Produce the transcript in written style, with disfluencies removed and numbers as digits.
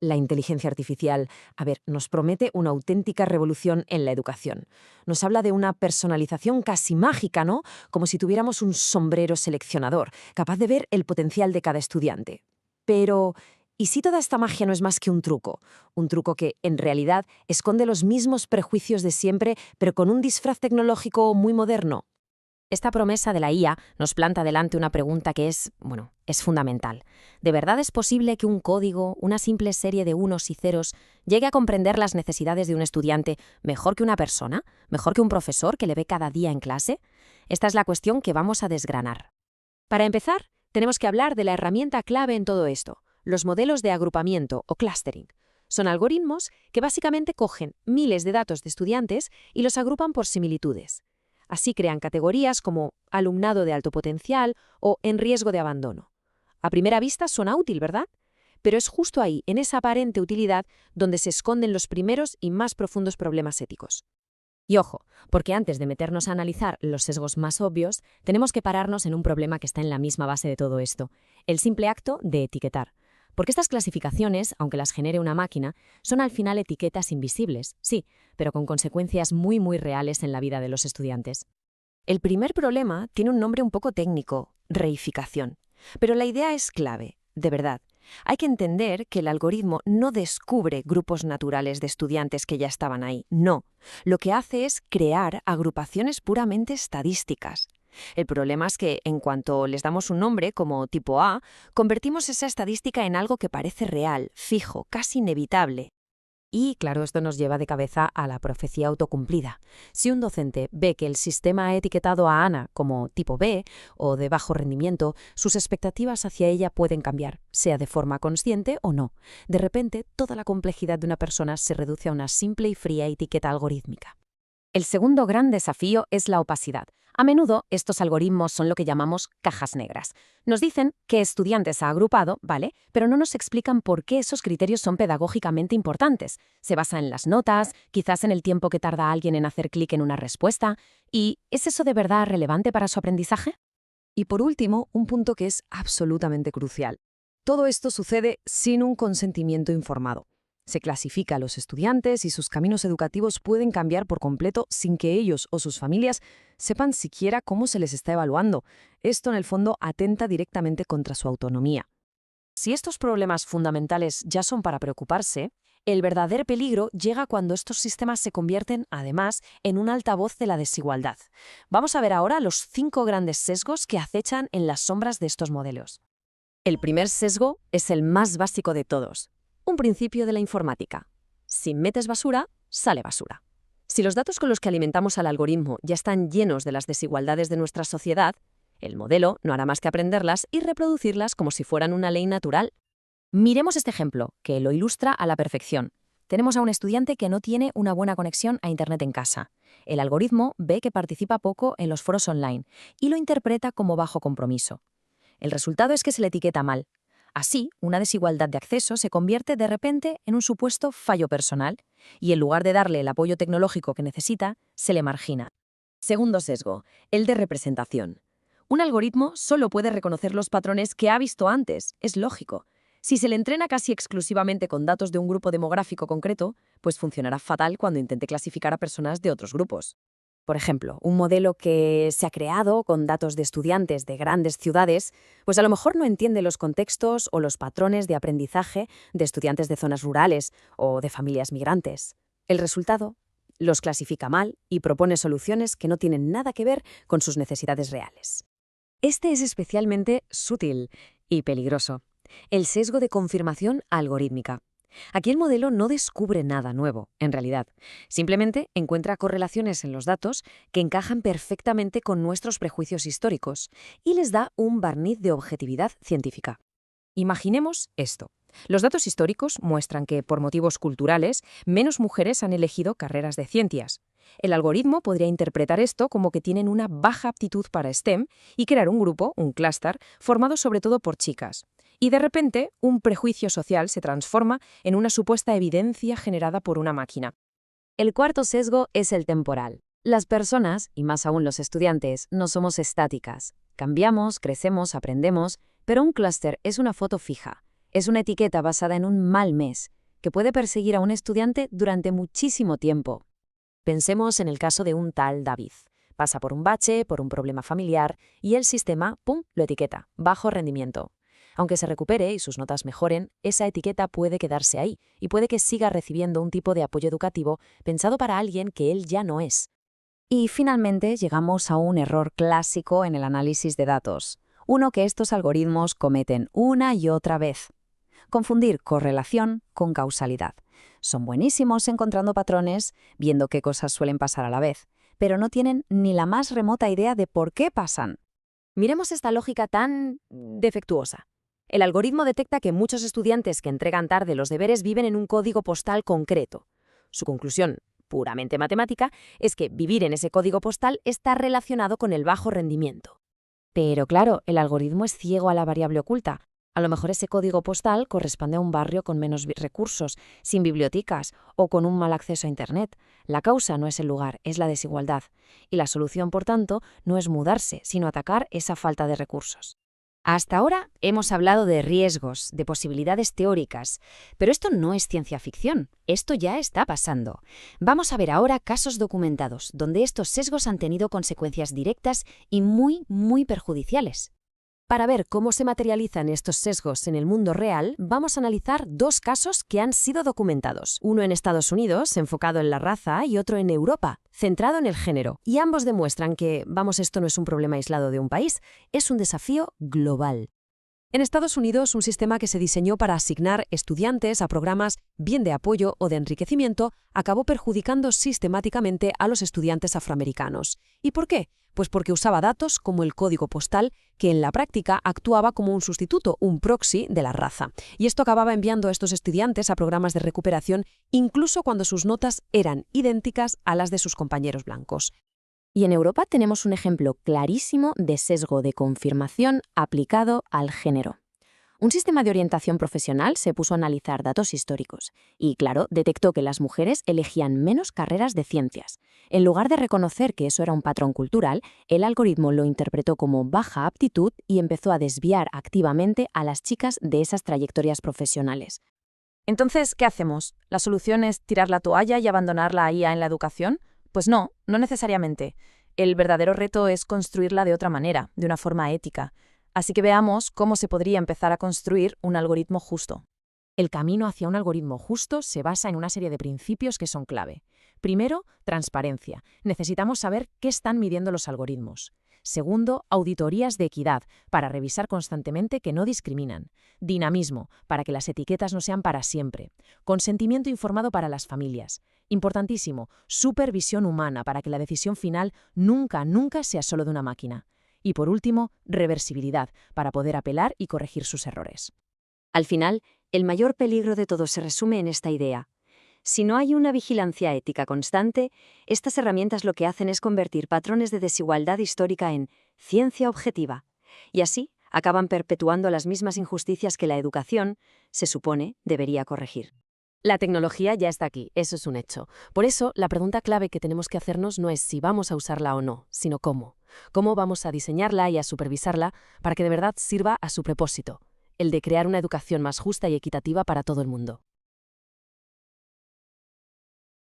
La inteligencia artificial, a ver, nos promete una auténtica revolución en la educación. Nos habla de una personalización casi mágica, ¿no? Como si tuviéramos un sombrero seleccionador, capaz de ver el potencial de cada estudiante. Pero, ¿y si toda esta magia no es más que un truco? Un truco que, en realidad, esconde los mismos prejuicios de siempre, pero con un disfraz tecnológico muy moderno. Esta promesa de la IA nos planta delante una pregunta que es fundamental. ¿De verdad es posible que un código, una simple serie de unos y ceros, llegue a comprender las necesidades de un estudiante mejor que una persona? ¿Mejor que un profesor que le ve cada día en clase? Esta es la cuestión que vamos a desgranar. Para empezar, tenemos que hablar de la herramienta clave en todo esto, los modelos de agrupamiento o clustering. Son algoritmos que básicamente cogen miles de datos de estudiantes y los agrupan por similitudes. Así crean categorías como alumnado de alto potencial o en riesgo de abandono. A primera vista suena útil, ¿verdad? Pero es justo ahí, en esa aparente utilidad, donde se esconden los primeros y más profundos problemas éticos. Y ojo, porque antes de meternos a analizar los sesgos más obvios, tenemos que pararnos en un problema que está en la misma base de todo esto, el simple acto de etiquetar. Porque estas clasificaciones, aunque las genere una máquina, son al final etiquetas invisibles, sí, pero con consecuencias muy reales en la vida de los estudiantes. El primer problema tiene un nombre un poco técnico, reificación. Pero la idea es clave, de verdad. Hay que entender que el algoritmo no descubre grupos naturales de estudiantes que ya estaban ahí, no. Lo que hace es crear agrupaciones puramente estadísticas. El problema es que, en cuanto les damos un nombre, como tipo A, convertimos esa estadística en algo que parece real, fijo, casi inevitable. Y, claro, esto nos lleva de cabeza a la profecía autocumplida. Si un docente ve que el sistema ha etiquetado a Ana como tipo B o de bajo rendimiento, sus expectativas hacia ella pueden cambiar, sea de forma consciente o no. De repente, toda la complejidad de una persona se reduce a una simple y fría etiqueta algorítmica. El segundo gran desafío es la opacidad. A menudo, estos algoritmos son lo que llamamos cajas negras. Nos dicen qué estudiantes ha agrupado, ¿vale? Pero no nos explican por qué esos criterios son pedagógicamente importantes. Se basa en las notas, quizás en el tiempo que tarda alguien en hacer clic en una respuesta. ¿Y es eso de verdad relevante para su aprendizaje? Y por último, un punto que es absolutamente crucial. Todo esto sucede sin un consentimiento informado. Se clasifica a los estudiantes y sus caminos educativos pueden cambiar por completo sin que ellos o sus familias sepan siquiera cómo se les está evaluando. Esto, en el fondo, atenta directamente contra su autonomía. Si estos problemas fundamentales ya son para preocuparse, el verdadero peligro llega cuando estos sistemas se convierten, además, en un altavoz de la desigualdad. Vamos a ver ahora los 5 grandes sesgos que acechan en las sombras de estos modelos. El primer sesgo es el más básico de todos. Un principio de la informática. Si metes basura, sale basura. Si los datos con los que alimentamos al algoritmo ya están llenos de las desigualdades de nuestra sociedad, el modelo no hará más que aprenderlas y reproducirlas como si fueran una ley natural. Miremos este ejemplo, que lo ilustra a la perfección. Tenemos a un estudiante que no tiene una buena conexión a Internet en casa. El algoritmo ve que participa poco en los foros online y lo interpreta como bajo compromiso. El resultado es que se le etiqueta mal. Así, una desigualdad de acceso se convierte de repente en un supuesto fallo personal y en lugar de darle el apoyo tecnológico que necesita, se le margina. Segundo sesgo, el de representación. Un algoritmo solo puede reconocer los patrones que ha visto antes, es lógico. Si se le entrena casi exclusivamente con datos de un grupo demográfico concreto, pues funcionará fatal cuando intente clasificar a personas de otros grupos. Por ejemplo, un modelo que se ha creado con datos de estudiantes de grandes ciudades, pues a lo mejor no entiende los contextos o los patrones de aprendizaje de estudiantes de zonas rurales o de familias migrantes. El resultado, los clasifica mal y propone soluciones que no tienen nada que ver con sus necesidades reales. Este es especialmente sutil y peligroso. El sesgo de confirmación algorítmica. Aquí el modelo no descubre nada nuevo, en realidad. Simplemente encuentra correlaciones en los datos que encajan perfectamente con nuestros prejuicios históricos y les da un barniz de objetividad científica. Imaginemos esto. Los datos históricos muestran que, por motivos culturales, menos mujeres han elegido carreras de ciencias. El algoritmo podría interpretar esto como que tienen una baja aptitud para STEM y crear un grupo, un clúster, formado sobre todo por chicas. Y de repente, un prejuicio social se transforma en una supuesta evidencia generada por una máquina. El cuarto sesgo es el temporal. Las personas, y más aún los estudiantes, no somos estáticas. Cambiamos, crecemos, aprendemos, pero un clúster es una foto fija. Es una etiqueta basada en un mal mes, que puede perseguir a un estudiante durante muchísimo tiempo. Pensemos en el caso de un tal David. Pasa por un bache, por un problema familiar, y el sistema, ¡pum!, lo etiqueta, bajo rendimiento. Aunque se recupere y sus notas mejoren, esa etiqueta puede quedarse ahí y puede que siga recibiendo un tipo de apoyo educativo pensado para alguien que él ya no es. Y finalmente llegamos a un error clásico en el análisis de datos, uno que estos algoritmos cometen una y otra vez: confundir correlación con causalidad. Son buenísimos encontrando patrones, viendo qué cosas suelen pasar a la vez, pero no tienen ni la más remota idea de por qué pasan. Miremos esta lógica tan defectuosa. El algoritmo detecta que muchos estudiantes que entregan tarde los deberes viven en un código postal concreto. Su conclusión, puramente matemática, es que vivir en ese código postal está relacionado con el bajo rendimiento. Pero claro, el algoritmo es ciego a la variable oculta. A lo mejor ese código postal corresponde a un barrio con menos recursos, sin bibliotecas o con un mal acceso a Internet. La causa no es el lugar, es la desigualdad. Y la solución, por tanto, no es mudarse, sino atacar esa falta de recursos. Hasta ahora hemos hablado de riesgos, de posibilidades teóricas, pero esto no es ciencia ficción, esto ya está pasando. Vamos a ver ahora casos documentados, donde estos sesgos han tenido consecuencias directas y muy perjudiciales. Para ver cómo se materializan estos sesgos en el mundo real, vamos a analizar dos casos que han sido documentados. Uno en Estados Unidos, enfocado en la raza, y otro en Europa, centrado en el género. Y ambos demuestran que, esto no es un problema aislado de un país, es un desafío global. En Estados Unidos, un sistema que se diseñó para asignar estudiantes a programas bien de apoyo o de enriquecimiento acabó perjudicando sistemáticamente a los estudiantes afroamericanos. ¿Y por qué? Pues porque usaba datos como el código postal, que en la práctica actuaba como un sustituto, un proxy de la raza. Y esto acababa enviando a estos estudiantes a programas de recuperación incluso cuando sus notas eran idénticas a las de sus compañeros blancos. Y en Europa tenemos un ejemplo clarísimo de sesgo de confirmación aplicado al género. Un sistema de orientación profesional se puso a analizar datos históricos y, claro, detectó que las mujeres elegían menos carreras de ciencias. En lugar de reconocer que eso era un patrón cultural, el algoritmo lo interpretó como baja aptitud y empezó a desviar activamente a las chicas de esas trayectorias profesionales. Entonces, ¿qué hacemos? ¿La solución es tirar la toalla y abandonar la IA en la educación? Pues no necesariamente. El verdadero reto es construirla de otra manera, de una forma ética. Así que veamos cómo se podría empezar a construir un algoritmo justo. El camino hacia un algoritmo justo se basa en una serie de principios que son clave. Primero, transparencia. Necesitamos saber qué están midiendo los algoritmos. Segundo, auditorías de equidad, para revisar constantemente que no discriminan. Dinamismo, para que las etiquetas no sean para siempre. Consentimiento informado para las familias. Importantísimo, supervisión humana, para que la decisión final nunca sea solo de una máquina. Y por último, reversibilidad, para poder apelar y corregir sus errores. Al final, el mayor peligro de todo se resume en esta idea. Si no hay una vigilancia ética constante, estas herramientas lo que hacen es convertir patrones de desigualdad histórica en ciencia objetiva, y así acaban perpetuando las mismas injusticias que la educación, se supone, debería corregir. La tecnología ya está aquí, eso es un hecho. Por eso, la pregunta clave que tenemos que hacernos no es si vamos a usarla o no, sino cómo. Cómo vamos a diseñarla y a supervisarla para que de verdad sirva a su propósito, el de crear una educación más justa y equitativa para todo el mundo.